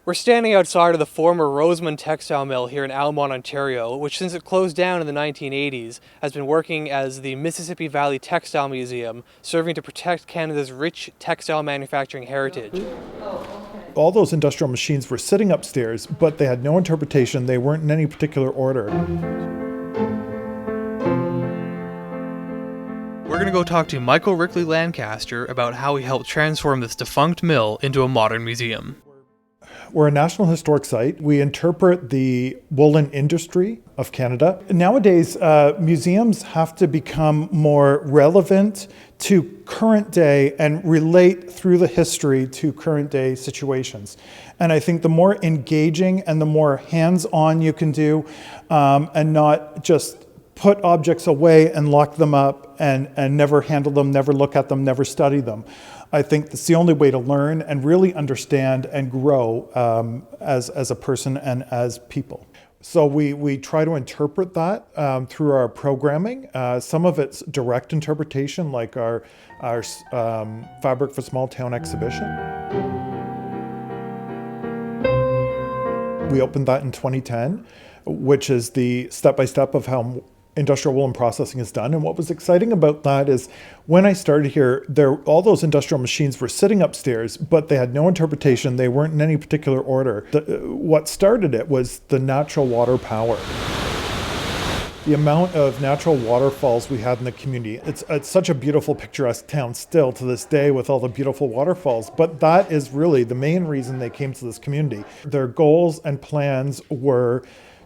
We're standing outside of the former Rosemond textile mill here in Almont, Ontario, which since it closed down in the 1980s has been working as the Mississippi Valley Textile Museum, serving to protect Canada's rich textile manufacturing heritage. All those industrial machines were sitting upstairs, but they had no interpretation. They weren't in any particular order. We're going to go talk to Michael Rickley-Lancaster about how he helped transform this defunct mill into a modern museum. We're a National Historic Site. We interpret the woolen industry of Canada. Nowadays, museums have to become more relevant to current day and relate through the history to current day situations. And I think the more engaging and the more hands-on you can do, and not just put objects away and lock them up and never handle them, never look at them, never study them. I think that's the only way to learn and really understand and grow as a person and as people. So we try to interpret that through our programming. Some of it's direct interpretation, like our Fabric for Small Town exhibition. We opened that in 2010, which is the step-by-step of how industrial woolen processing is done. And what was exciting about that is when I started here, all those industrial machines were sitting upstairs, but they had no interpretation. They weren't in any particular order. What started it was the natural water power. The amount of natural waterfalls we had in the community. It's such a beautiful, picturesque town still to this day with all the beautiful waterfalls, but that is really the main reason they came to this community. Their goals and plans were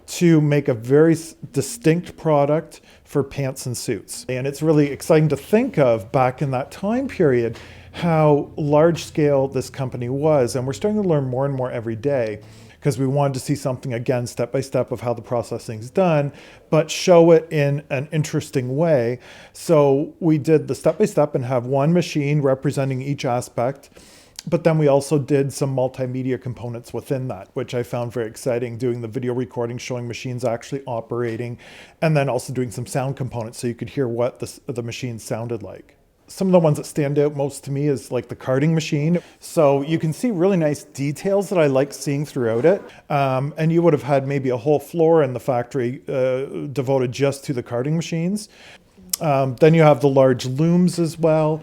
to make a very distinct product for pants and suits. And it's really exciting to think of back in that time period how large scale this company was. And we're starting to learn more and more every day because we wanted to see something again, step by step of how the processing's done, but show it in an interesting way. So we did the step by step and have one machine representing each aspect. But then we also did some multimedia components within that, which I found very exciting, doing the video recording, showing machines actually operating, and then also doing some sound components so you could hear what the machine sounded like. Some of the ones that stand out most to me is like the carding machine. So you can see really nice details that I like seeing throughout it. And you would have had maybe a whole floor in the factory devoted just to the carding machines. Then you have the large looms as well.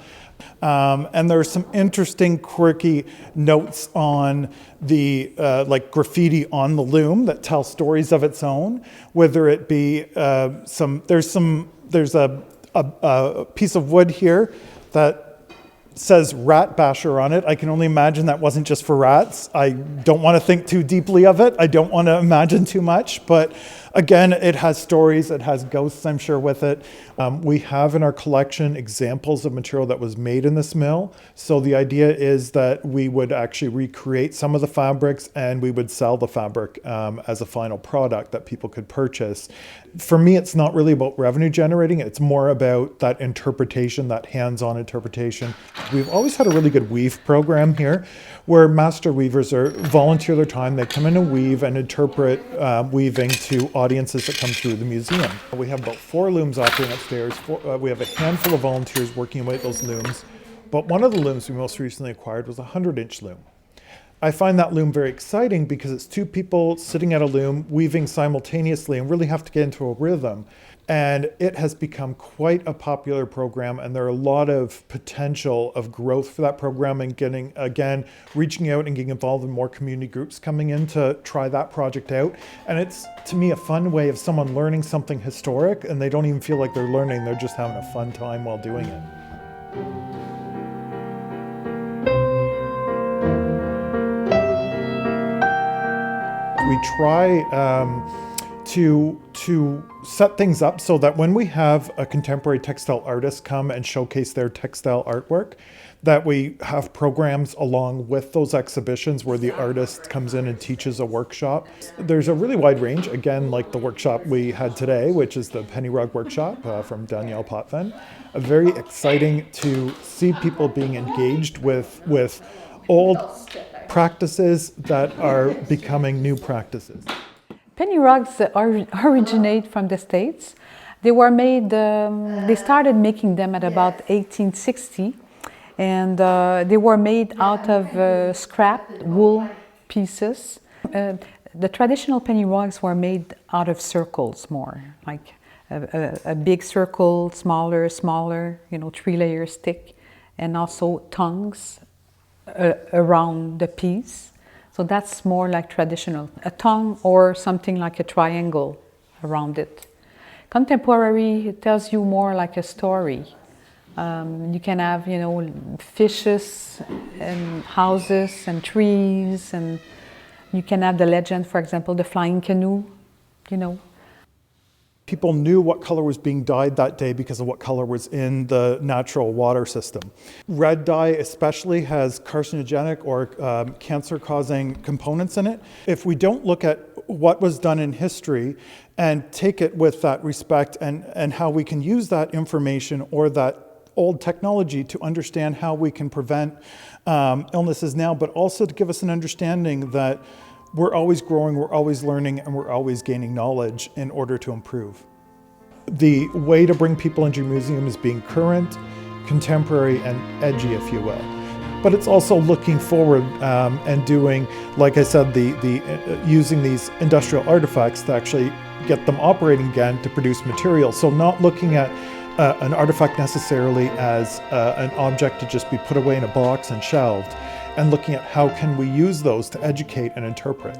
And there's some interesting, quirky notes on the like graffiti on the loom that tell stories of its own. Whether it be there's a piece of wood here that says rat basher on it. I can only imagine that wasn't just for rats. I don't want to think too deeply of it. I don't want to imagine too much, but again, it has stories, it has ghosts, I'm sure, with it. We have in our collection examples of material that was made in this mill. So the idea is that we would actually recreate some of the fabrics and we would sell the fabric as a final product that people could purchase. For me, it's not really about revenue generating. It's more about that interpretation, that hands-on interpretation. We've always had a really good weave program here where master weavers volunteer their time. They come in and weave and interpret weaving to audiences that come through the museum. We have about 4 looms operating upstairs. We have a handful of volunteers working away at those looms. But one of the looms we most recently acquired was a 100-inch loom. I find that loom very exciting because it's 2 people sitting at a loom weaving simultaneously and really have to get into a rhythm. And it has become quite a popular program, and there are a lot of potential of growth for that program and reaching out and getting involved in more community groups coming in to try that project out. And it's, to me, a fun way of someone learning something historic, and they don't even feel like they're learning, they're just having a fun time while doing it. We try to set things up so that when we have a contemporary textile artist come and showcase their textile artwork, that we have programs along with those exhibitions where the artist comes in and teaches a workshop. There's a really wide range, again, like the workshop we had today, which is the penny rug workshop from Danielle Potvin. Very exciting to see people being engaged with old practices that are becoming new practices. Penny rugs originate from the States. They were made, they started making them at about 1860, and they were made out of scrap wool pieces. The traditional penny rugs were made out of circles more, like a big circle, smaller, 3-layer stick, and also tongues around the piece. So that's more like traditional, a tongue or something like a triangle around it. Contemporary, it tells you more like a story. You can have, fishes and houses and trees, and you can have the legend, for example, the flying canoe, People knew what color was being dyed that day because of what color was in the natural water system. Red dye especially has carcinogenic or cancer-causing components in it. If we don't look at what was done in history and take it with that respect and how we can use that information or that old technology to understand how we can prevent illnesses now, but also to give us an understanding that we're always growing, we're always learning, and we're always gaining knowledge in order to improve. The way to bring people into your museum is being current, contemporary, and edgy, if you will. But it's also looking forward and doing, like I said, using these industrial artifacts to actually get them operating again to produce materials. So not looking at an artifact necessarily as an object to just be put away in a box and shelved, and looking at how can we use those to educate and interpret.